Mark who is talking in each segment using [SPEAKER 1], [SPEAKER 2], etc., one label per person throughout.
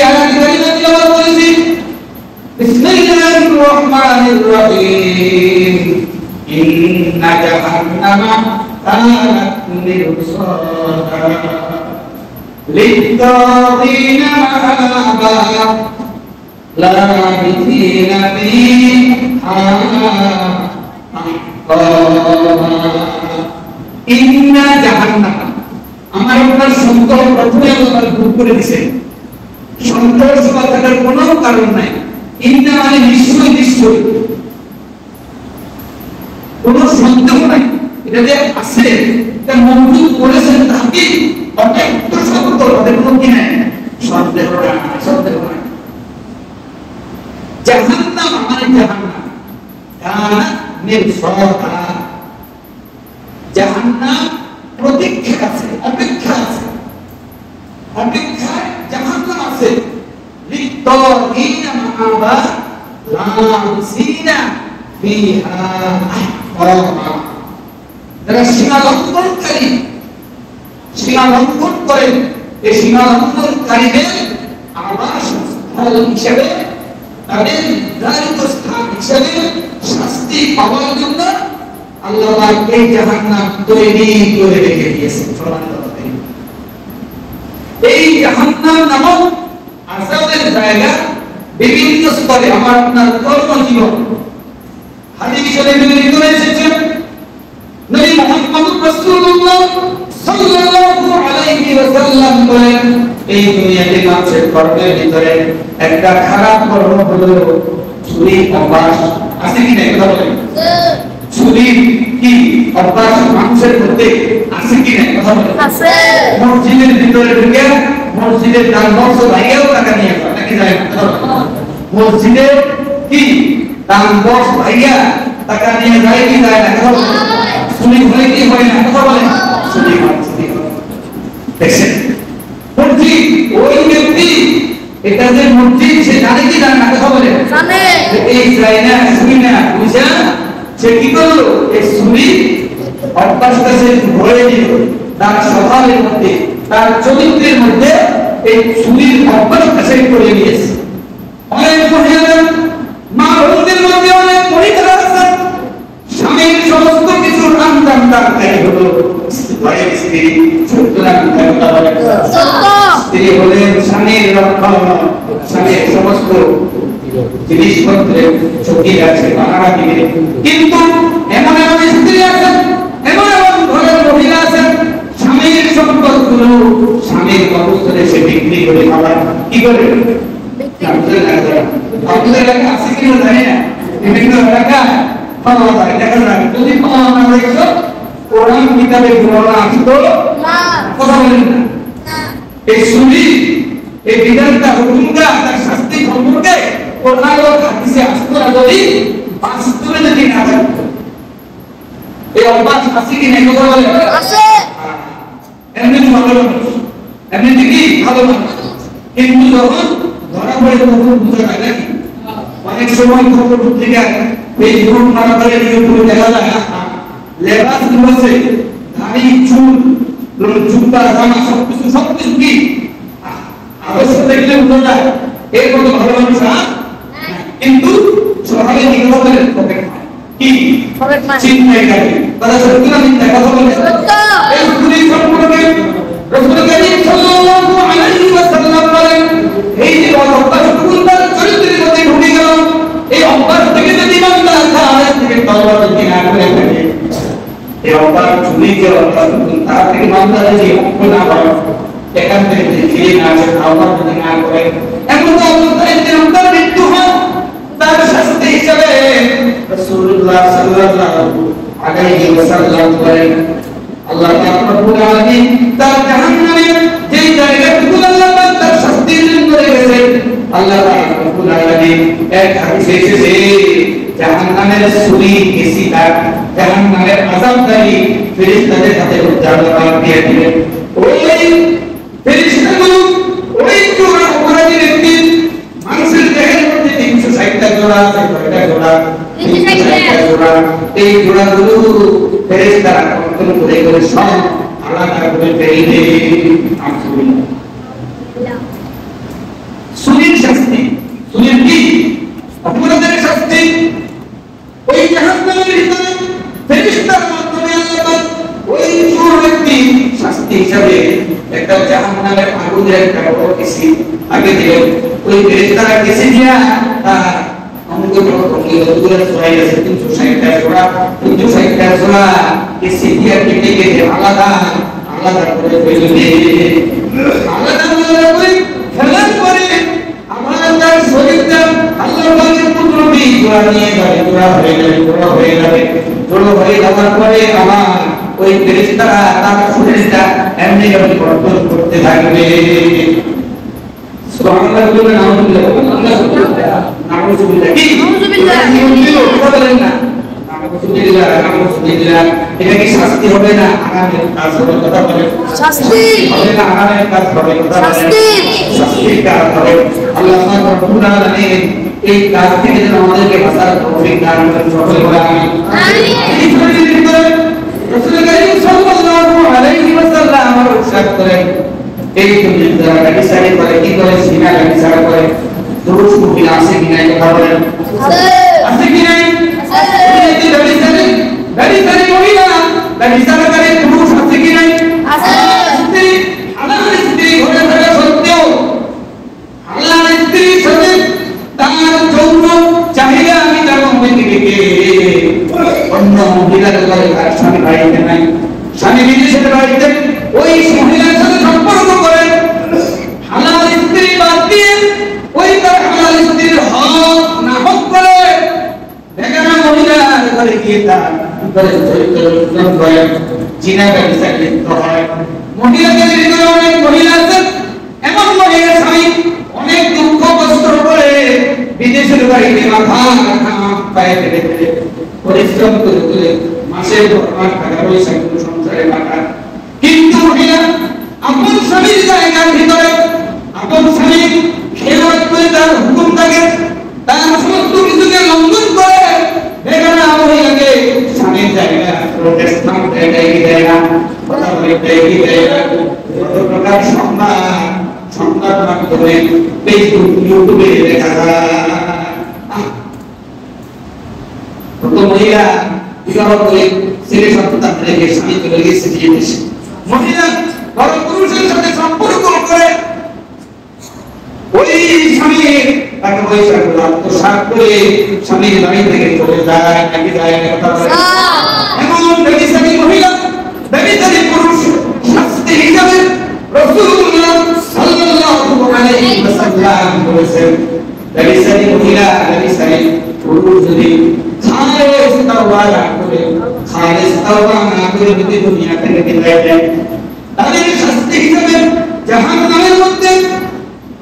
[SPEAKER 1] আয়াত কারিমা তিলাওয়াত করেছি বিসমিল্লাহির রহমানির রহিম ইন্না জাহান্নামা কানাত মিরসাদা লিত-তাগীনা মাআবা লাবিথিনা ফীহা ইন্না জাহান্নামা আমার আপনার সন্তোষ প্রথমে আল্লাহ ভুল করে দিয়েছে সন্তোষ থাকার কোনো কারণ নাই ইন্না মানে নিশ্চয় নিশ্চয় কোনো সন্দেহ নাই এটা যে আছে এটা মওজুদ করেছেন তাকে অনেক সত্য ওদের কোনো কি নাই সন্দেহ নাই জাহান্নাম মানে জাহান্নাম কানা মিরসাদা জাহান্নাম প্রতীক্ষা আছে অপেক্ষায় জাহান্নাম আছে লিত-তাগীনা মাআবা লাবিসিনা ফীহা আহকামা যারা সীমা লঙ্ঘন করে এই সীমা লঙ্ঘনকারীদের আবাসস্থল হিসেবে তাদের নির্ধারিত স্থান হিসেবে শাস্তি পাওয়ার জন্য আল্লাহ এই জাহান্নাম তৈরি করে রেখে দিয়েছেন। এই জাহান্নাম নামক আযাবের জায়গা বিভিন্ন স্তরে আমার আপনার কর্মজীবন হাদিস শরীফে নির্দেশ এসেছে নবী মুহাম্মদ রাসূলুল্লাহ সাল্লাল্লাহু আলাইহি ওয়াসাল্লাম বলেন এই দুনিয়াতে মানুষের কর্মের ভিতরে একটা খারাপ কর্ম হলো চুরি অভ্যাস আছে কি না কথা বলেন চুরি কি অভ্যাস মানুষের মধ্যে আছে কি না কথা বলেন আছে মসজিদের ভিতরে ঢুকে মসজিদের দান বক্স ভাইয়াও টাকা নিয়ে যায় নাকি যায় মসজিদে কি দান বক্স ভাইয়া টাকা নিয়ে যায় কি যায় না কথা বলেন চুরি হলে কি হয় না কথা বলেন চুরি হয় দেখছেন মসজিদ ওই ব্যক্তি এটা যে মসজিদ সে জানে কি জানে না কথা বলে জানে এই যায় না শুনি না বুঝা সে কি করলো এই চুরি অভ্যাসটা সে ভরে দিল তার স্বভাবের মধ্যে তার চরিত্রের মধ্যে এই চুরির অভ্যাসটা সে করে নিয়েছে অনেক মহিলাদের মা বোনদের মধ্যে অনেক মহিলা আছে স্বামীর সমস্ত কিছু আনজাম তার হলো ঘরের স্ত্রী সুতরাং কথা বলে স্ত্রী হলেন স্বামীর রক্ষক স্বামীর সমস্ত জিনিসপত্রের ঝুঁকি আছে পাহারা দিবে কিন্তু এমন স্ত্রী আছেন এমন ঘরের মহিলা আছেন স্বামীর সম্পদগুলো স্বামীর অবস্থানে সে বিক্রি করে খাবার কি করে আপনাদের এলাকা আছে কিনা জানি না বিভিন্ন এলাকায় পাওয়া যায় দেখা যায় যদি পাওয়া না দেখছো কোরআন কিতাবে বলা আসতো না কথা বলেন না এই চুরি এই বিধানটা হুকুমটা তার শাস্তি সম্পর্কে কোরআন ও হাদিসে আসতো না যদি বাস্তবে যদি না থাকতো এই অভ্যাস আছে কি না কথা বলেন আছে এমনি ভালো মানুষ এমনি কি ভালো মানুষ কিন্তু যখন ধরা পড়ে তখন বুঝা যায় নাকি অনেক সময় খবর পত্রিকায় ফেসবুক মারামারি ইউটিউবে দেখা যায় লেবাস গুলোছে দাড়ি চুল জুতা জামা সবকিছু কি অবশ্য দেখলে বোঝা যায় এর মতো ভালো মানুষ কিন্তু সবাই নিগম করে কি চিন্তায় থাকে তারা সত্যি না মিথ্যা কথা বলে এই চুরি সম্পর্কে রাসূল কারীম সাল্লাল্লাহু আলাইহি ওয়াসাল্লাম বলেন এই যে অভ্যাসগুলো তার চরিত্রের মধ্যে ঢুকে গেল এই অভ্যাস থেকে যদি বান্দা তার থেকে তওবা করতে না করে থাকে এই অভ্যাস চুরি যে অভ্যাস তার থেকে বান্দা যদি মুক্ত না হয় এখান থেকে খেয়ে না আসে তওবা যদি না করে এমন অবস্থায় যে তার মৃত্যু হয় তার শাস্তি হিসেবে রাসূলুল্লাহ সাল্লাল্লাহু আলাইহি ওয়াসাল্লাম বলেন আল্লাহ রাব্বুল আলামিন তার জাহান্নামের যে জায়গাটুকু আল্লাহ তার শাস্তির জন্য রেখেছে আল্লাহ রাব্বুল আলামিন এক হাদিসে এসেছে জাহান্নামের চুরি এসি তার জাহান্নামের আযাবকারী ফেরেশতাদের হাতে উদ্ধার দিয়ে দিবেন ওই ফেরেশতাগুলো ওই চোরা অপরাধী ব্যক্তি মানুষের দেহের মধ্যে 360টা জোড়া আছে কয়টা জোড়া 360টা জোড়া এই জোড়াগুলো ফেরেশতারা কন্ট্রোল করে করে সব আলাদা করে ফেলে আগুনের একটা বড় কেসি আগে দিলেন ওই ফেরেশতারা কেসি দিয়া অঙ্গ প্রত্যঙ্গে দূরে ছড়াই আছে 360টা জোড়া 360টা জোড়া কেসি দিয়া কেটে কেটে আলাদা আলাদা করে ফেলবে আলাদা করে ফেলার পরে আমার তার শরীরটা আল্লাহ পাকের কুদরতি জোড়া নিয়ে যাবে জোড়া হয়ে যাওয়ার পরে আমার ওই ফেরেশতারা তার শরীরটা এমনি এমনি পরিবর্তন করতে থাকবে সুবহানাল্লাহ বলেন আলহামদুলিল্লাহ নাউযুবিল্লাহ কি নাউযুবিল্লাহ বলেন না নাউযুবিল্লাহ এটা কি শাস্তি হবে না আরামের কাজ হবে কথা বলেন শাস্তি হবে না আরামের কাজ হবে কথা বলেন শাস্তির কাজ হবে আল্লাহ রব্বুল আলামিন এই কাজ থেকে যেন আমাদেরকে বাঁচার তৌফিক দান করেন সকলে বলে আমিন আমিন রাসূল করিম সাল্লাল্লাহু আলাইহি ওয়াসাল্লাম আমার ইরশাদ করেন এই দুনিয়াতে গাড়ি সারি করে কি করে সিনা গাড়ি সারি করে দুরুদ মুকিল আছে কি নাই কথা বলেন আছে কি নাই আছে গাড়ি সারি মহিলা গাড়ি সারি করে পুরুষ আছে কি নাই আছে স্ত্রী আল্লাহর স্ত্রী ঘরে থাকা সত্ত্বেও আল্লাহর স্ত্রী সাথে তার যৌন চাহিদা আমি তার মধ্যে থেকে অন্য মহিলার ঘরে তার স্বামী বাড়িতে নাই স্বামী বিদেশের বাড়িতে ওই মহিলার সাথে সম্পর্ক করে হালাল স্ত্রী বাদ দিয়ে ওই তার হালাল স্ত্রীর হক না হক করে বেগানা মহিলার ঘরে গিয়ে তার ঘরে চরিত্র করে জিনা ব্যবসা লিপ্ত হয় মহিলাদের ভিতরে অনেক মহিলা আছে এমন মহিলা স্বামী অনেক দুঃখ কষ্ট করে বিদেশের বাড়িতে মাথা পায়ে ফেলে পরিশ্রম করে মাসের পর মাস টাকা পয়সা সংসারে টাকা কিন্তু মহিলা আপন স্বামীর জায়গার ভিতরে আপন স্বামী খেলাধ করে তার হুকুম থাকে তার সমস্ত কিছুকে লঙ্ঘন করে বেগানা মহিলাকে স্বামীর জায়গা প্রতিষ্ঠান দেয় না কথা বলে দেয় না যত প্রকার সংবাদ মাধ্যমে ফেসবুক ইউটিউবে দেখা যায় কত মহিলা বিবাহ করে ছেলে সন্তান রেখে স্বামী চলে গেছে বিদেশে মহিলা বড় পুরুষের সাথে সম্পর্ক করে ওই স্বামী তাকে পয়সা করে আত্মসাৎ করে স্বামীর বাড়ি থেকে চলে যায় নাকি যায় কথা বলে এমন ব্যভিচারী মহিলা ব্যভিচারী পুরুষ শাস্তি হিসাবে রাসূলুল্লাহ সাল্লাল্লাহু আলাইহি ওয়াসাল্লাম বলেছেন ব্যভিচারী মহিলা ব্যভিচারী পুরুষ যদি খালেস তাওবা না করে যদি দুনিয়া থেকে বিদায় দেয় তাদের শাস্তি হিসেবে জাহান্নামের মধ্যে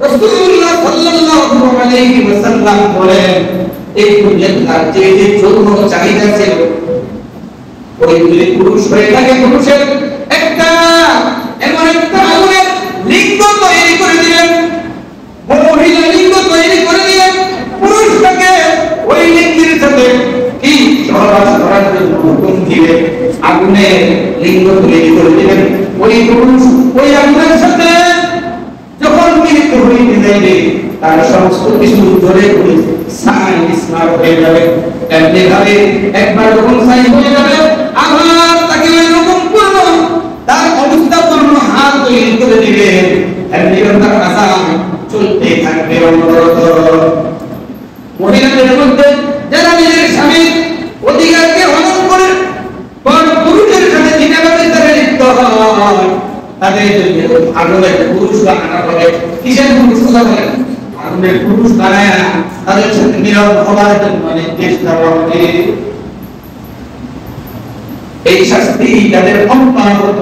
[SPEAKER 1] রাসূলুল্লাহ সাল্লাল্লাহু আলাইহি ওয়াসাল্লাম বলেন এই দুনিয়ার তার যে যৌন চাহিদা ছিল ওই দুই পুরুষ হয়ে থাকে পুরুষের একটা এমন একটা আগুনের লিঙ্গ তৈরি করে দিলেন মহিলা লিঙ্গ তৈরি করে দিলেন পুরুষটাকে ওই লিঙ্গের সাথে কি সহবাস করার জন্য হুকুম দিলেন আগুনের লিঙ্গ তৈরি করে দিলেন ওই পুরুষ ওই আগুনের সাথে যখন মিলিত হইতে যাইবে তার সমস্ত কিছু ধরে করে সাই ইসমার হয়ে যাবে এমনি ভাবে একবার যখন সাই হয়ে যাবে আবার তাকে ওই রকম পূর্ণ তার অবস্থা পূর্ণ হাত তৈরি করে দিবে এমনি তার কাছে চলতে থাকবে অনবরত মহিলাদের মধ্যে যারা নিজের স্বামীর অধিকারকে হনন করে পর পুরুষের সাথে জিনাভাবে তারা লিপ্ত হয় তাদের জন্য আগুনের পুরুষ বানানো হবে কিসের পুরুষ কথা বলেন আগুনের পুরুষ বানায় তাদের সাথে মিলন হওয়ার জন্য নির্দেশ দেওয়া হবে এই শাস্তি তাদের অব্যাহত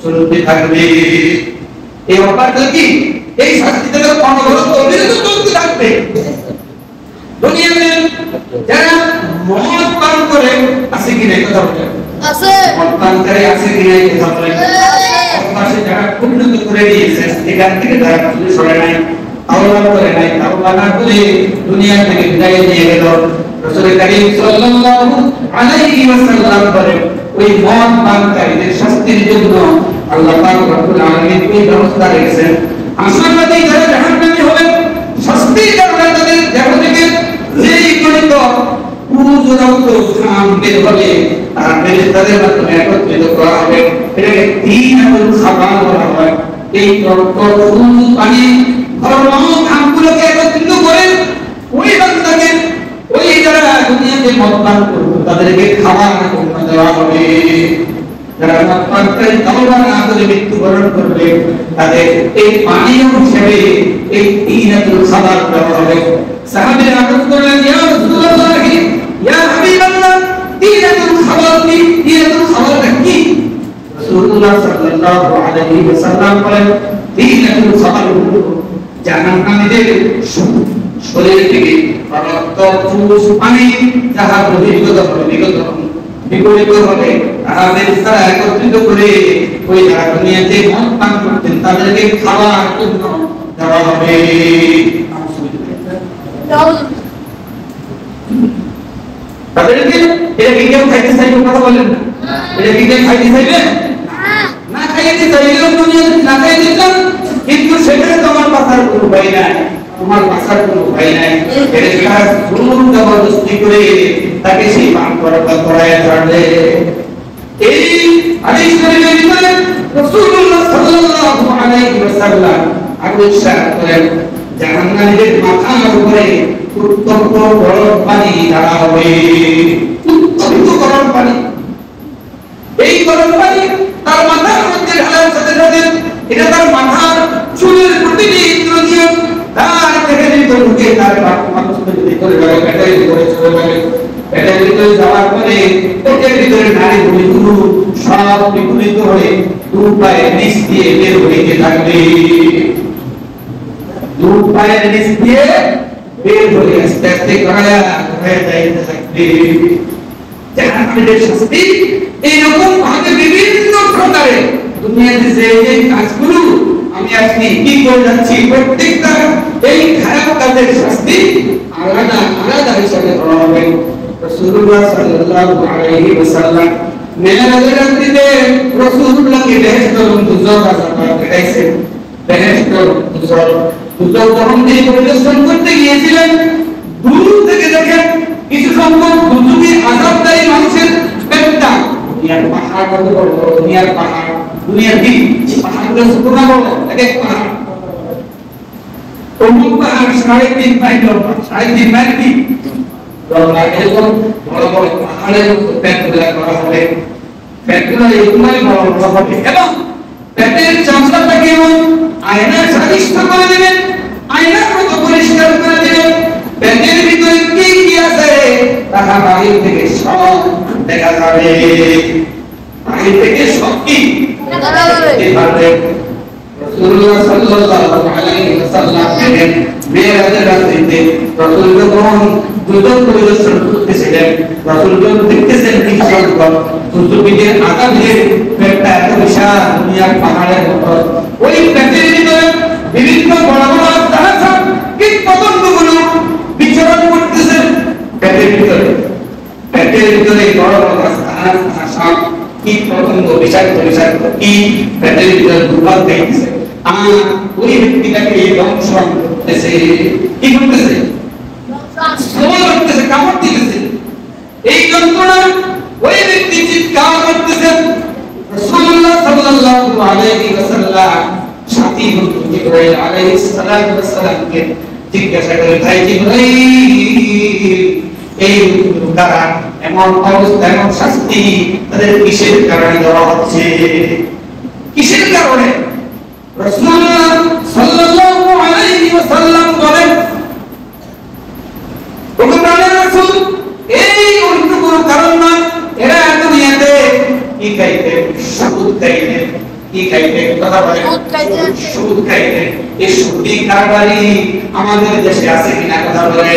[SPEAKER 1] চলতে থাকবে এই অব্যাহত কি এই শাস্তি তাদের অনবরত অবিরত চলতে থাকবে দুনিয়াতে যারা মদ পান করে আছে কি নাই কথা বলেন আছে মদ পান করে আছে কি নাই কথা বলেন পাশে যারা উন্নত করে দিয়েছে এখান থেকে তারা কিছু সরে নাই তাওবা করে নাই তাওবা না করে দুনিয়া থেকে বিদায় নিয়ে গেল রাসূল করিম সাল্লাল্লাহু আলাইহি ওয়াসাল্লাম বলেন ওই মদ পানকারীদের শাস্তির জন্য আল্লাহ পাক রব্বুল আলামিন এই ব্যবস্থা রেখেছেন আশাবাদী যারা জাহান্নামী হবে শাস্তির কারণে তাদের দেহ থেকে যেই গণিত পুরুষরক্ত ঘাম বের হবে আর ফেরেশতাদের মাধ্যমে একত্রিত করা হবে এটাকে তিন আবুল খাবার বলা হয় এই রক্ত ফুল পানি ধর্ম খামগুলোকে একত্রিত করে ওই বান্দাকে ওই যারা দুনিয়াতে মদ পান করবে তাদেরকে খাবার দেওয়া হবে। যারা মদ পান করে তওবা না করে মৃত্যুবরণ করবে তাদের এই পানীয় হিসেবে এই তিনাতুল খাবার দেওয়া হবে। সাহাবীরা আরজ করলেন, ইয়া রাসূলুল্লাহ, ইয়া হাবিবাল্লাহ, তিনাতুল খাবার কি? তিনাতুল খাবারটা কি? রাসূলুল্লাহ সাল্লাল্লাহু আলাইহি ওয়াসাল্লাম বলেন, তিনাতুল খাবার হলো জাহান্নামীদের শরীর থেকে রক্ত ফুস পানি যাহা বিগত হবে তাদের তারা একত্রিত করে ওই যারা দুনিয়াতে মদ পান করতেন তাদেরকে খাওয়ার জন্য দেওয়া হবে। তাদেরকে এটা কি কেউ খাইতে চাইবে? কথা বলেন না। এটা কি কেউ খাইতে চাইবে? না খাইতে চাইলেও দুনিয়াতে না খাইতে চান, কিন্তু সেখানে তোমার বাঁচার কোনো উপায় নাই, তোমার বাঁচার কোনো উপায় নাই। এটা জোর জবরদস্তি করে তাকে সেই পান করায় ছাড়লে। এই হাদিস শরীফের ভিতরে রাসূলুল্লাহ সাল্লাল্লাহু আলাইহি ওয়াসাল্লাম আদেশ করেন, জাহান্নামীদের মাথার উপরে উত্তপ্ত গরম পানি ঢালা হবে। উত্তপ্ত গরম পানি, এই গরম পানি তার মাথার মধ্যে ঢালার সাথে সাথে এটা তার মাথার চুলের প্রতিটি ইন্দ্র দিয়ে তার পেটের ভিতরে ঢুকে তার মাথার ভিতরে যাবে, পেটের ভিতরে চলে যাবে। পেটের ভিতরে যাওয়ার পরে পেটের ভিতরে নারী ভূমিগুলো সব বিপরীত হয়ে দু পায়ের নিচ দিয়ে বের হইতে থাকবে। দু পায়ের নিচ দিয়ে বের হয়ে আস্তে আস্তে গড়ায়া যাইতে থাকবে। জাহান্নামের শাস্তি এইরকম ভাবে বিভিন্ন প্রকারে দুনিয়াতে যে এই কাজগুলো আমি আপনি কি করে যাচ্ছি, প্রত্যেকটা এই খারাপ কাজের শাস্তি আলাদা আলাদা হিসাবে করা হবে। রাসূলুল্লাহ সাল্লাল্লাহু আলাইহি ওয়াসাল্লাম মেরাজের রাত্রিতে রাসূলুল্লাহকে বেহেশত এবং দুজক আযাব দেখাইছেন। বেহেশত দুজক যখন তিনি পরিদর্শন করতে গিয়েছিলেন, দূর থেকে দেখেন কিছু সংখ্যক দুজকি আযাবকারী মানুষের পেটটা, দুনিয়ার পাহাড় কত বড় বড়, দুনিয়ার পাহাড়, দুনিয়ার কি পাহাড়গুলো ছোট না বড়, এক এক পাহাড়। অমুক পাহাড় 3.5 মাইল লম্বা, 3.5 মাইল কি লম্বা, এরকম বড় বড় পাহাড়ের পেটগুলো করা হবে। পেটগুলো এরকমই বড় বড় হবে এবং পেটের চামড়াটা কেমন আয়নার সাদৃশ্য করে দেবেন, আয়নার মতো পরিষ্কার করে দেবেন। পেটের ভিতরে কি কি আছে তাহা বাহির থেকে সব দেখা যাবে। বাহির থেকে সব কি দেখা যাবে। রাসূলুল্লাহ সাল্লাল্লাহু আলাইহি ওয়াসাল্লাম বলেন, মেরাজের রাতে রাসূল যখন দুজন পরিদর্শন করতেছিলেন, রাসূল যখন দেখতেছেন কি সংকট সুসুবিদের আকারে পেটটা এত বিশাল, দুনিয়ার পাহাড়ের মতো। ওই পেটের ভিতরে বিভিন্ন বড় বড় জাহাজ কীট পতঙ্গগুলো বিচরণ করতেছে পেটের ভিতরে। পেটের ভিতরে বড় বড় জাহাজ সাপ কীট পতঙ্গ বিষাক্ত বিষাক্ত কীট পেটের ভিতরে দুর্বল খাইতেছে। আর ওই ব্যক্তিটাকে দংশন করতেছে। কি করতেছে? শ্রম করতেছে, কামড় দিতেছে। এই যন্ত্রণা ওই ব্যক্তি চিৎকার করতেছেন। রাসূলুল্লাহ সাল্লাল্লাহু আলাইহি ওয়াসাল্লাম সাথী হযরত জিবরাইল আলাইহিস সালাতু ওয়াস সালামকে জিজ্ঞাসা করে, ভাই জিবরাইল, এই তারা এমন অবস্থা, এমন শাস্তি তাদের কিসের কারণে দেওয়া হচ্ছে? কিসের কারণে? রাসূলুল্লাহ সাল্লাল্লাহু আলাইহি ওয়াসাল্লাম বলেন, ও প্রাণের রাসূল, এই অন্য কোনো কারণ নয়। এরা দুনিয়াতে কি খাইতে? সুদ খাইতে। কি খাইতে? কথা বলেন, সুদ খাইতে। এই সুদি কারবারি আমাদের দেশে আছে কিনা? কথা বলে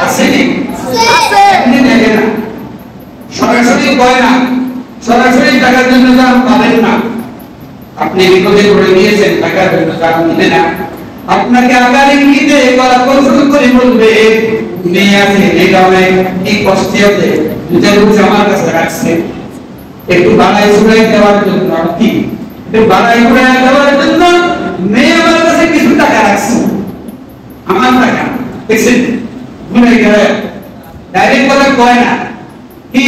[SPEAKER 1] আছে নি? আছে। আপনি দেখেন না, সরাসরি কয় না, সরাসরি টাকার জন্য দাম পাবেন না। আপনি বিপদে পড়ে গিয়েছেন, টাকার জন্য দাম দিলে না, আপনাকে আগার ইঙ্গিতে গলা কৌশল করে বলবে, মেয়ে আছে এই গ্রামে, এই কষ্টে আছে, দুটা রুজ আমার কাছে রাখছে, একটু বাড়াই ছুড়াই দেওয়ার জন্য। কি একটু বাড়াই ছুড়াই দেওয়ার জন্য মেয়ে আমার কাছে কিছু টাকা রাখছে, আমার টাকা। দেখছেন ভুলে গেলে ডাইরেক্ট কথা কয় না। কি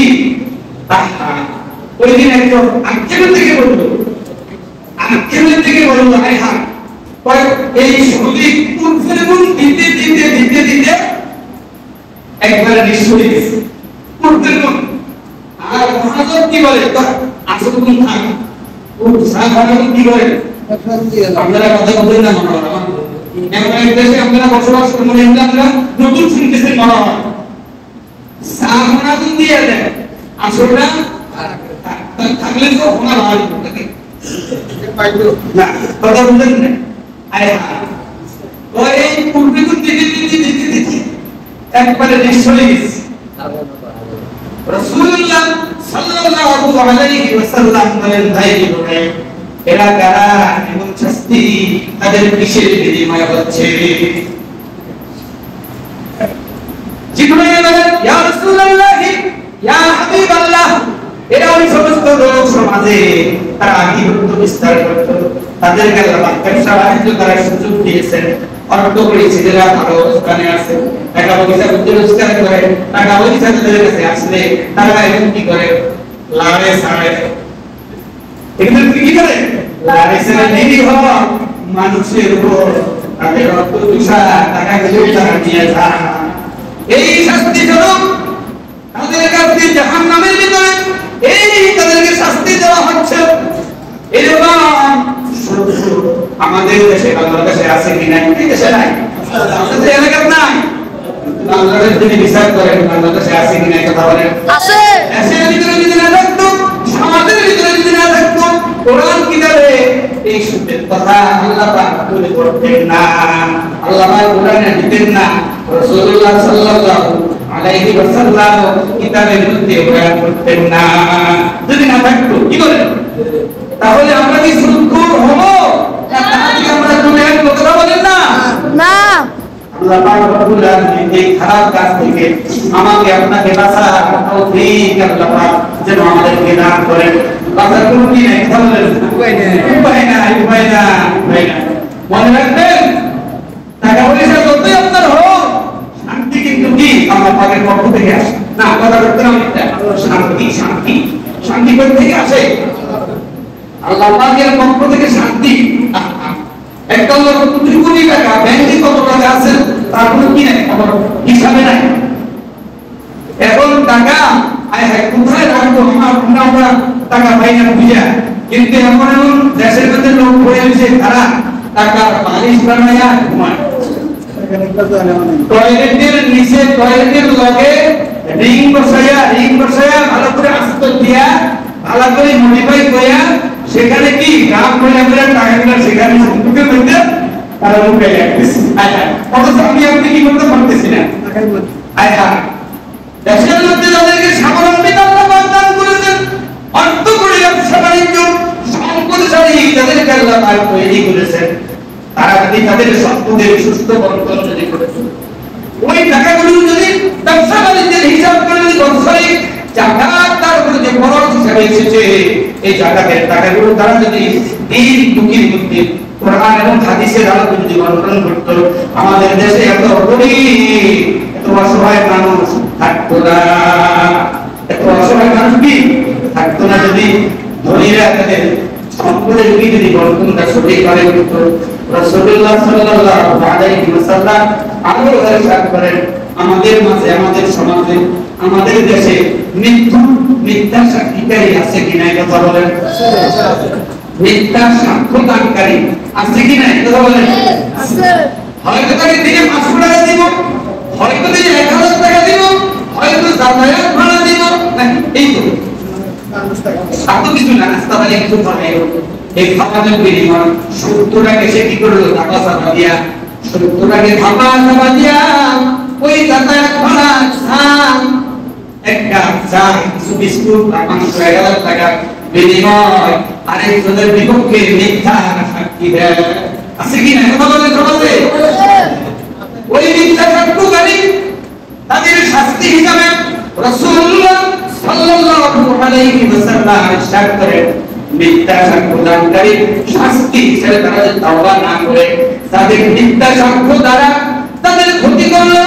[SPEAKER 1] ওই দিন একজন আজকের থেকে বললো, আখেরের দিকে বলল আয় হায় এই শুরুতে পূর্বের গুণ দিতে দিতে দিতে দিতে একবারে নিঃস্ব হয়ে গেছে পূর্বের গুণ। আর মহাজন কি বলে আসল গুণ থাক সাধারণ কি করে আপনারা কথা বলেন না মনে হয় এমন এক দেশে আপনারা বসবাস করেন আমরা নতুন শুনতেছেন মনে হয় সাহায্য দিয়ে দেন আসলটা থাকলে তো ওনা ভালো না কথা বলেন না আয় ওই পূর্বে তো দিতে দিতে দিতে দিতে একবারে নিঃস্ব হয়ে গেছে। রাসূলুল্লাহ সাল্লাল্লাহু আলাইহি ওয়াসাল্লাম বলেন ভাই বলেন এরা কারা এমন শাস্তি তাদের কিসের বিনিময় হচ্ছে? জিবরাইল বলেন ইয়া রাসূলুল্লাহ ইয়া হাবিবাল্লাহ এরা ওই সমস্ত লোক সমাজে তারা আধিপত্য বিস্তার করত তাদেরকে আল্লাহ ব্যবসা বাণিজ্য করার সুযোগ দিয়েছেন অর্থ করে ছেলেরা ভালো অবস্থানে আছে টাকা পয়সা বুদ্ধি রোজগার করে টাকা পয়সা তাদের কাছে আসলে তারা এখন কি করে লাড়ে সাড়ে এগুলো কি করে লাড়ে সাড়ে নিরীহ মানুষের উপর তাদের অর্থ তুষা টাকা গুলো তারা নিয়ে যায়। এই শাস্তি স্বরূপ তাদের কাছে জাহান্নামের ভিতরে এই তাদেরকে শাস্তি দেওয়া হচ্ছে। এরকম আমাদের দেশে বাংলাদেশে আছে কি নাই? এই দেশে নাই, আমাদের এলাকায় নাই। বাংলাদেশ যদি বিচার করেন বাংলাদেশে আছে কি নাই কথা বলেন? আছে। দেশের ভিতরে যদি না থাকতো, সমাজের ভিতরে যদি না থাকতো, কোরআন কিতাবে এই সত্যের কথা আল্লাহ পাক তুলে ধরতেন না, আল্লাহ পাক কোরআনে দিতেন না, রাসূলুল্লাহ সাল্লাল্লাহু আলাইহি ওয়াসাল্লাম কিতাবের মধ্যে বয়ান করতেন না। যদি না থাকতো কি করেন? তাহলে আমরা কি সুদখোর হব না তাহলে আমরা দুনিয়ার কথা বলেন না? না। আল্লাহ পাক রব্বুল আলামিন এই খারাপ কাজ থেকে আমাকে আপনাকে বাঁচার তৌফিক আল্লাহ পাক যেন আমাদেরকে দান করেন। বাঁচার কোনো কি নাই কথা বলেন? উপায় নাই। মনে রাখবেন টাকা পয়সা যতই আপনার হোক শান্তি কিন্তু কি আল্লাহ পাকের পক্ষ থেকে আসে না। কথা করতে না শান্তি শান্তি শান্তি কোথা থেকে আসে? আল্লাহ পাকের পক্ষ থেকে শান্তি। একটা লোক 2 কোটি টাকা ব্যাংকে কত টাকা আছে তার কোনো কি নাই, খবর হিসাবে নাই। এখন টাকা কোথায় রাখবো আমরা টাকা পাই না বুঝা, কিন্তু এমন দেশের মধ্যে লোক হয়ে গেছে তারা টাকা বালিশ বানায়া ঘুমায়, টয়লেটের নিচে টয়লেটের লগে রিং বসায়া ভালো করে আস্তর দিয়া ভালো করে মডিফাই কইয়া সেখানে কি গ্রাম করে আমরা টাকাগুলো সেখানে সম্পর্কে মধ্যে তারা লুকাই রাখতেছে। আচ্ছা অথচ আমি আপনি কি করতে পারতেছি না। আচ্ছা দেশের মধ্যে যাদেরকে স্বাবলম্বিতা আল্লাহ দান করেছেন, অর্থ করে ব্যবসা বাণিজ্য সম্পদশালী যাদেরকে আল্লাহ পাক তৈরি করেছেন, তারা যদি তাদের সম্পদের সুস্থ বন্টন যদি করেছেন, ওই টাকাগুলো যদি ব্যবসা বাণিজ্যের হিসাব করে যদি বছরে জাকাত তার উপরে যে খরচ হিসাবে এসেছে এই জাকাতের টাকাগুলো তারা যদি দিন দুঃখীর মধ্যে কোরআন এবং হাদিসের আলোকে যদি বন্টন করত, আমাদের দেশে এত গরিব এত অসহায় মানুষ থাকতো না। এত অসহায় মানুষ কি থাকতো না যদি ধনীরা তাদের সম্পদের যদি বন্টনটা সঠিকভাবে করত। রাসূলুল্লাহ সাল্লাল্লাহু আলাইহি ওয়াসাল্লাম আরো ইরশাদ করেন, আমাদের মাঝে আমাদের সমাজে আমাদের দেশে মিথ্যা সাক্ষীকারী আছে কিনা কথা বলেন? মিথ্যা সাক্ষ্যদানকারী আছে কিনা কথা বলেন? হয়তো তাকে দিনে 500 টাকা দিব, হয়তো দিনে 1000 টাকা দিব, হয়তো যাতায়াত ভাড়া দিব, এই তো এত কিছু না, রাস্তা বাড়ি কিছু পাবে। এই খাবারের বিনিময় 70 টাকা সে কি করলো টাকা সাদা দিয়া 70 টাকা খাবা সাদা দিয়া ওই যাতায়াত ভাড়া খান একটা চা কিছু বিস্কুট 500 টাকা বিনিময় আরেকজনের বিপক্ষে মিথ্যা সাক্ষী দেয় আছে কি না কথা বলেন সমাজে? ওই মিথ্যা সাক্ষ্যকারী তাদের শাস্তি হিসাবে রাসূলুল্লাহ সাল্লাল্লাহু আলাইহি ওয়াসাল্লাম ইরশাদ করেন, মিথ্যা সাক্ষ্যদানকারী শাস্তি হিসেবে তারা যদি তওবা না করে তাদের মিথ্যা সাক্ষ্য দ্বারা তাদের ক্ষতি করলো,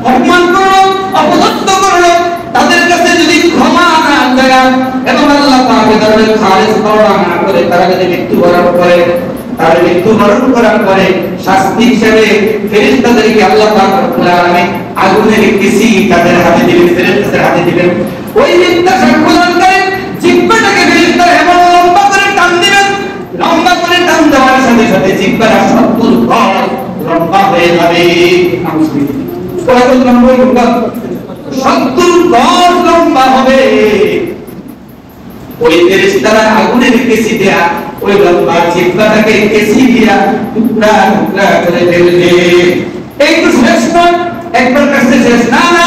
[SPEAKER 1] অপমান করলো, অপদস্থ করলো, তাদের কাছে যদি ক্ষমা না চায় এবং আল্লাহ পাকের ইমানটাকে খালেস করা না করে তারা যদি মৃত্যুবরণ করে, তাহলে মৃত্যুবরণ করার পরে শাস্তি হিসেবে ফেরেশতাদেরকে আল্লাহ পাক রব্বুল আলামিন আগুনের কেসি তাদের হাতে দিবেন, ফেরেশতাদের হাতে দিবেন। ওই মিথ্যা সাক্ষ্যদানকারী জিহ্বাটাকে ফেরেশতারা এমন লম্বা করে টান দিবেন, লম্বা করে টান দেওয়ার সাথে সাথে জিহ্বাটা 70 গজ লম্বা হয়ে যাবে। কত লম্বা হবে? 70 গজ লম্বা হবে। ওই ফেরেশতারা আগুনের কেসি দেয়া ওই লম্বা জিহ্বাটাকে কেসি দিয়া টুকরা টুকরা করে ফেলবে। এই তো শেষ নয়, একবার কাছে শেষ না, না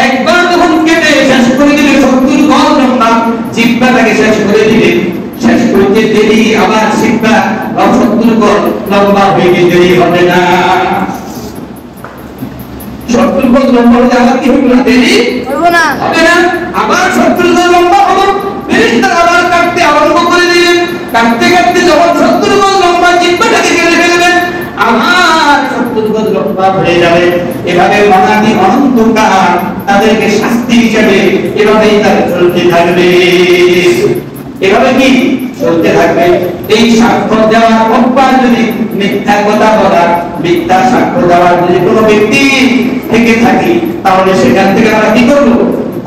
[SPEAKER 1] একবার যখন কেটে শেষ করে দিলে 70 গজ লম্বা জিহ্বাটাকে শেষ করে দিলে, শেষ করতে দেরি আবার জিহ্বা 70 গজ লম্বা হয়ে দেরি হবে না। 70 গজ লম্বা হলে আবার কি হবে না? দেরি হবে না, হবে না। আবার 70 গজ লম্বা হলো, ফেরেশতারা আবার কাটতে আরম্ভ করে দিলেন। কাটতে কাটতে যখন 70 গজ লম্বা জিহ্বাটাকে কেটে ফেলবেন, আবার 70 গজ লম্বা হয়ে যাবে। এভাবে অনাদি অনন্তকাল তাদেরকে শাস্তি হিসেবে এভাবেই তারা চলতে থাকবে। এভাবে কি চলতে থাকবে? এই সাক্ষ্য দেওয়ার অভ্যাস যদি মিথ্যা কথা বলার, মিথ্যা সাক্ষ্য দেওয়ার যদি কোনো ব্যক্তি থেকে থাকি, তাহলে সেখান থেকে আমরা কি করবো?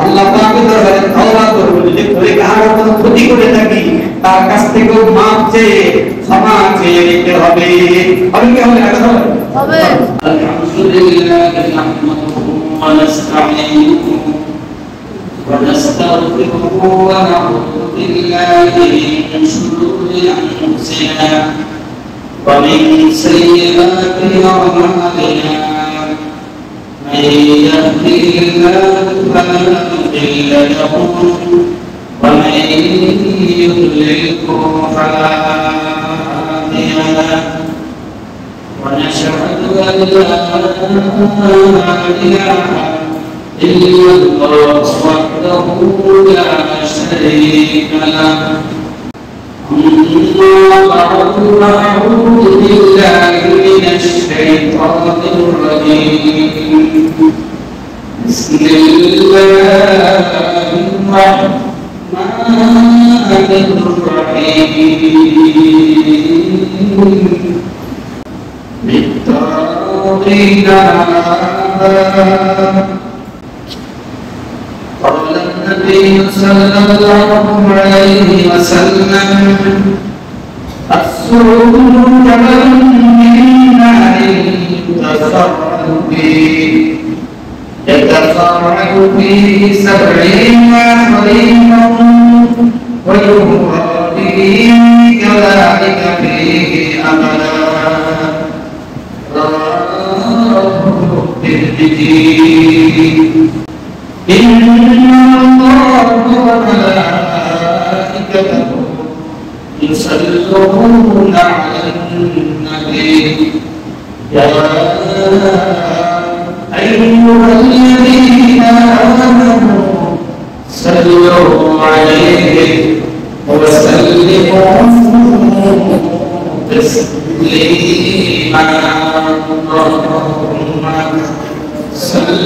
[SPEAKER 1] আল্লাহ পাকের দরবারে তওবা করব। যদি করে কারো কোনো ক্ষতি করে থাকি, তার কাছ থেকে মাফ চেয়ে ক্ষমা চেয়ে নিতে হবে। হবে কি হবে না? হবে। আলহামদুলিল্লাহ নাহমাদুহু ওয়া নাস্তাঈনুহু ওয়া নাস্তাগফিরুহু ওয়া নাউযু বিল্লাহি মিন শুরুরি আনফুসিনা ওয়া মিন সাইয়্যাতি আ'মালিনা। من يهده الله فلا مضل له ومن يضلله فلا هادي له ونشهد أن لا إله إلا الله وحده لا شريك له. أما بعد فأعوذ بالله من الشيطان الرجيم. بسم الله الرحمن الرحيم. للطاغين قال النبي صلى الله عليه وسلم السرور جبل من نار يتفرع فيه 70 خريفا ويهرى به كذلك فيه أبدا. رواه الترمذي. إن الله وملائكته يصلون على النبي يا أيها الذين آمنوا صلوا عليه وسلموا تسليما. اللهم صل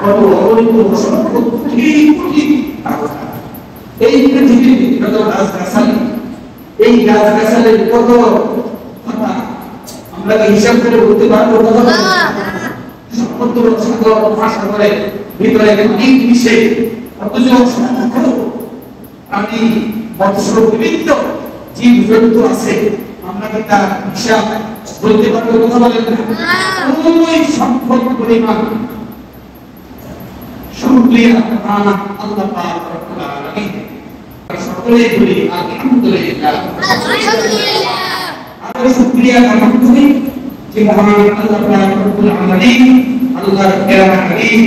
[SPEAKER 1] কত অগণিত অসংখ্য কোটি কোটি তারকা। এই পৃথিবীতে যত গাছগাছালি, এই গাছগাছালির কত কথা আমরা হিসাব করে বলতে পারবো? সমুদ্র সাগর মহাসাগরের ভিতরে অনেক মিশে অথচ প্রাণী মৎস্য বিভিন্ন জীব জন্তু আছে, আমরা কি তার হিসাব বলতে পারবো? কথা বলেন না? ওই সম্পদ পরিমাণ শুকরিয়া আল্লাহ পাক রব্বুল আলামিন। সকলে বলি আলহামদুলিল্লাহ। আর শুকরিয়া জ্ঞাপন করি যে মহান আল্লাহ পাক রব্বুল আলামিন আল্লাহর প্যারা হাবিব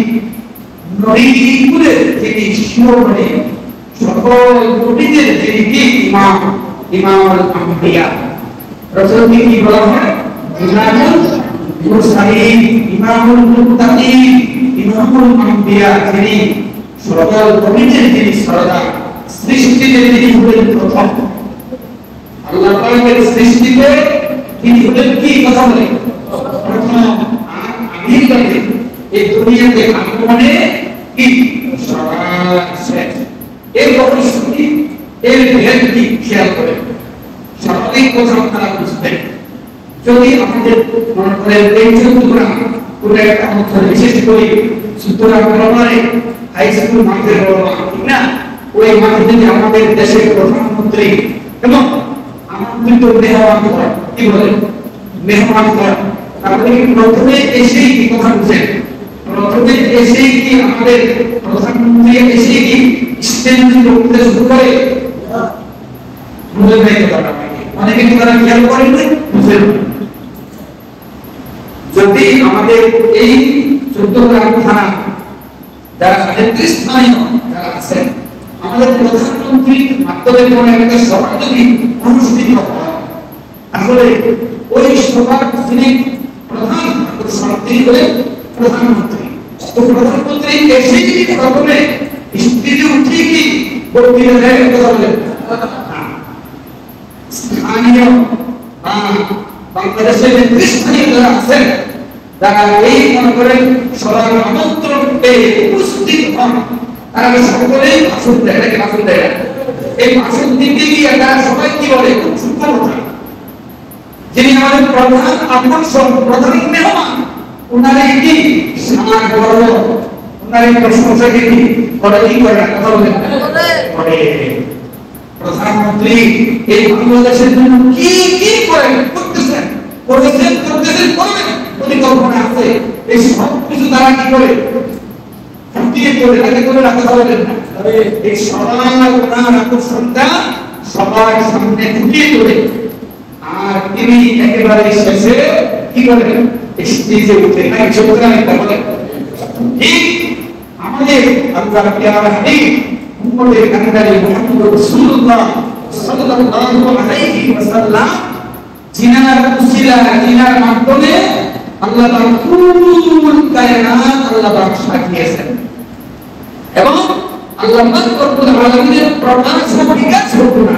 [SPEAKER 1] নবীকুলের যিনি শিরোমণি, সকল নবীদের যিনি ইমামুল আম্বিয়া। রাসূলকে কি বলা হয়? ইমামুল মুরসালিন, ইমামুল মুত্তাকিন, ইমামুল আম্বিয়া, যিনি সকল নবীদের যিনি সরদার, সৃষ্টিতে তিনি হলেন প্রথম। আল্লাহ পাকের সৃষ্টিতে তিনি হলেন কি? কথা বলে প্রথম। আমির কাছে এই দুনিয়াতে আগমনে কি সবার শেষ। এর ভবিষ্যৎ, এর ভেদ কি খেয়াল করে স্বাভাবিক কথা আপনারা বুঝবেন। যদি আমাদের মনে করেন এই চন্দ্রপুরা পুরো একটা অঞ্চল, বিশেষ করে চন্দ্রপুরা বরাবরে হাই স্কুল মাঠের বরাবর, ঠিক না? ওই মাঠে যদি আমাদের দেশের প্রধানমন্ত্রী এবং আমন্ত্রিত মেহমান হয়, কি বলেন? মেহমান হয়, তাহলে প্রথমে এসেই কি কথা বুঝেন? প্রথমে এসেই কি আমাদের প্রধানমন্ত্রী এসেই কি স্টেজে বক্তৃতা শুরু করে? বুঝে নাই কথা অনেকে কি তারা খেয়াল করেন না, বুঝেন? যদি আমাদের এই চৌদ্দগ্রাম থানা যারা নেতৃস্থানীয় যারা আছেন, আমাদের প্রধানমন্ত্রীর মাধ্যমে কোনো একটা সভা যদি অনুষ্ঠিত হয়, তাহলে ওই সভার যিনি প্রধান তিনি হলেন প্রধানমন্ত্রী। তো প্রধানমন্ত্রী এসেই প্রথমে স্টেজে উঠে কি বক্তৃতা দেয়? কথা বলেন। স্থানীয় বাংলাদেশের নেতৃস্থানীয় যারা আছেন, যারা এই মনে করেন সবার আমন্ত্রণ পেয়ে উপস্থিত হন, তারা সকলেই ভাষণ দেয়। নাকি ভাষণ দেয়? এই ভাষণ দিতে গিয়ে তারা সবাই কি বলে? খুব সূক্ষ্ম কথা, যিনি আমাদের প্রধান আকর্ষণ, প্রধান মেহমান, ওনারা কি সামার বড়, ওনার প্রশংসা কি করে? কি করে? কথা বলেন করে। প্রধানমন্ত্রী এই বাংলাদেশের জন্য কি কি করেন, করতেছেন, করবেন, পরিকল্পনা আছে, এই সব কিছু তারা কি করে? ফুটিয়ে তোলে। আগে করে রাখা হবে না, এই সবার ওনার আকর্ষণটা সবার সামনে ফুটিয়ে তোলে। আর তিনি একেবারে শেষে কি করেন? স্টেজে উঠে নাই চোখের একটা বলে। ঠিক আমাদের আল্লাহর প্যারা হাবিব উম্মতের কান্ডারি মুহাম্মদ রাসূলুল্লাহ সাল্লাল্লাহু আলাইহি ওয়াসাল্লাম, জিনার উসিলা, জিনার মাধ্যমে আল্লাহ তাআলা কুল কায়নাত আল্লাহ পাক সাজিয়েছেন এবং আল্লাহ পাক রব্বুল আলামিনের প্রকাশ বিকাশ ঘটনা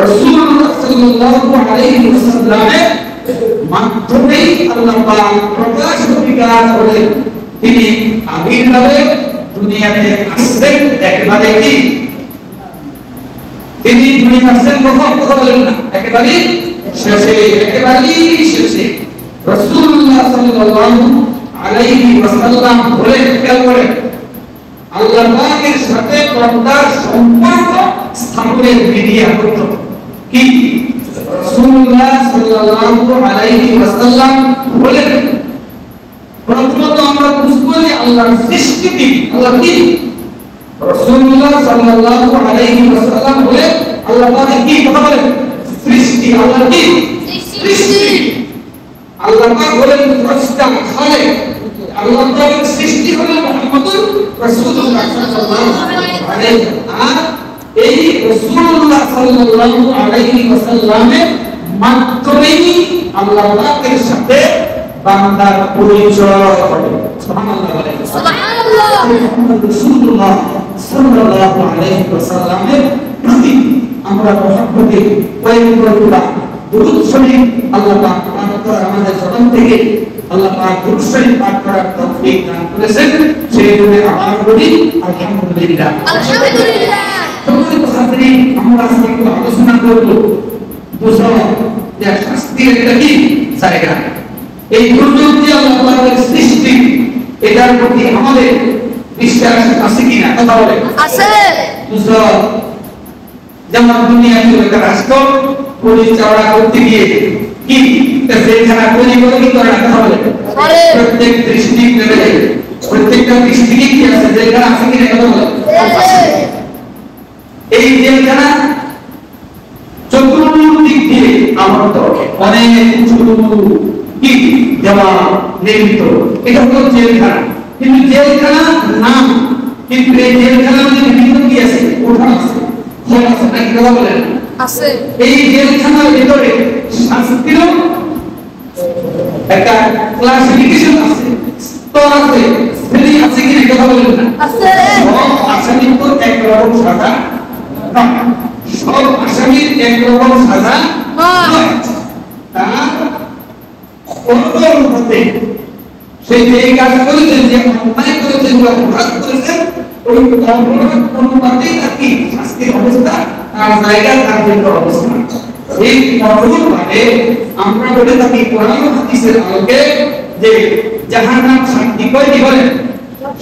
[SPEAKER 1] রাসূলুল্লাহ সাল্লাল্লাহু আলাইহি ওয়াসাল্লামের মাধ্যমেই আল্লাহ পাক প্রকাশ বিকাশ হলেন। তিনি আবির্ভাবে দুনিয়াতে আসছেন একেবারে কি? তিনি দুনিয়া আসছেন কখন? কথা বলেন না, একেবারে শেষে, একেবারে শেষে। রাসূলুল্লাহ সাল্লাল্লাহু আলাইহি ওয়াসাল্লাম বলেন, খেয়াল করেন, আল্লাহ পাকের সাথে বান্দার সম্পর্ক স্থাপনের মিডিয়া করত কি? রাসূলুল্লাহ সাল্লাল্লাহু আলাইহি ওয়াসাল্লাম বলেন, প্রথমত আমরা বুঝবো যে আল্লাহর সৃষ্টি কি? আল্লাহ কি? রাসূলুল্লাহ সাল্লাল্লাহু আলাইহি ওয়াসাল্লাম বলেন, আল্লাহ পাক কি? কথা বলেন, সৃষ্টি। আল্লাহ কি? সৃষ্টি। আল্লাহ পাক বলেন স্রষ্টা, খালেক। আল্লাহ পাকের সৃষ্টি হলো মুহাম্মদুর রাসূলুল্লাহ সাল্লাল্লাহু আলাইহি আর এই রাসূলুল্লাহ সাল্লাল্লাহু আলাইহি ওয়াসাল্লামের মাধ্যমেই আল্লাহ পাকের সাথে বান্দার পরিচয় ঘটে। সুবহানাল্লাহ বলেন, সুবহানাল্লাহ। মুহাম্মদ রাসূলুল্লাহ সাল্লাল্লাহু আলাইহি ওয়াসাল্লামের প্রতি আমরা মহব্বতে পয়গম্বরুল্লাহ দুরূদ শরীফ আল্লাহ পাক আমাদের জবান থেকে আল্লাহ পাক দুরূদ শরীফ পাঠ করার তৌফিক দান করেছেন। সেই জন্য আমরা বলি আলহামদুলিল্লাহ।
[SPEAKER 2] আলহামদুলিল্লাহ।
[SPEAKER 1] সম্মানিত হাজিরিন, আমরা আজকে একটু আলোচনা করব দুজন যে শাস্তির একটা কি জায়গা। এই দুর্যোগ যে আল্লাহ পাকের সৃষ্টি, এটার প্রতি আমাদের বিশ্বাস আছে কিনা কথা বলে?
[SPEAKER 2] আছে।
[SPEAKER 1] দুজন যেমন দুনিয়ার একটা রাষ্ট্র পরিচালনা করতে গিয়ে কি জেলখানা তৈরি করে কি করে রাখা হবে? প্রত্যেক ডিস্ট্রিক্ট লেভেলে প্রত্যেকটা ডিস্ট্রিক্টে কি আছে জেলখানা আছে কিনা কথা বলে? এই জেলখানা চতুর্দিক দিয়ে আবদ্ধ, অনেক উঁচু কি দেওয়া নির্মিত, এটা হলো জেলখানা। কিন্তু জেলখানা নাম, কিন্তু এই জেলখানার মধ্যে বিভিন্ন কি আছে? উঠান আছে, ঘর আছে, নাকি কথা বলেন?
[SPEAKER 2] আছে।
[SPEAKER 1] এই জেলখানার ভিতরে শাস্তিরও একটা ক্লাসিফিকেশন আছে, স্তর আছে, শ্রেণী আছে কিনা কথা বলেন না?
[SPEAKER 2] আছে।
[SPEAKER 1] সব আসামির তো একরকম সাজা নয়, সব আসামির একরকম সাজা নয়। তার অনুপাতে সেই যে কাজ করেছেন, যে অন্যায় করেছেন বা অপরাধ করেছেন, ওই অপরাধ অনুপাতেই তার কি শাস্তির অবস্থা, তার জায়গা, তার জন্য অবস্থা। এই অনুপাতে আমরা বলে থাকি কোরআন হাদিসের আলোকে যে জাহান্নাম শান্তি কয়টি বলেন?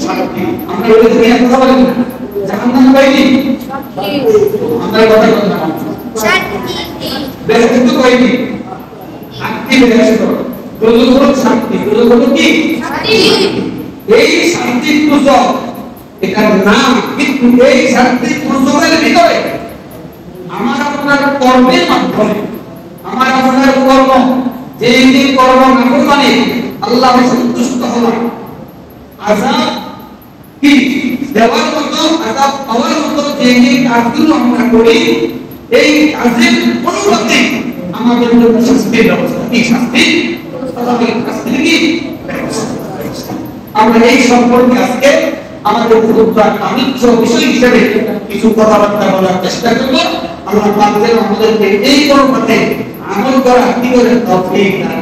[SPEAKER 1] শান্তি। আমরা বলে থাকি এক কথা বলেন না, জাহান্নাম কয়টি? আমরা কথা বলতে না,
[SPEAKER 2] শান্তি।
[SPEAKER 1] বেহেশত কয়টি? 8টি বেহেশত। দুর্যোগ হলো শান্তি, দুর্যোগ হলো কি?
[SPEAKER 2] শান্তি।
[SPEAKER 1] এই শান্তি দুর্যোগ, এটার নাম, কিন্তু এই শান্তি দুর্যোগের ভিতরে আমার আপনার কর্মের মাধ্যমে, আমার আপনার কর্ম, যে যে কর্ম নাফরমানি আল্লাহ সন্তুষ্ট হলো, আযাব কি দেওয়ার মতো, আযাব পাওয়ার মতো যে যে কাজগুলো আমরা করি, এই কাজের অনুপাতে আমাদের জন্য শাস্তির ব্যবস্থা। কি শাস্তি? শাস্তি কি ব্যবস্থা। আমরা এই সম্পর্কে আজকে আমাদের খুতবার আলোচ্য বিষয় হিসেবে কিছু কথাবার্তা বলার চেষ্টা করব। আল্লাহ পাক যেন আমাদেরকে এই কর্মতে আমল করা কি করে তৌফিক দান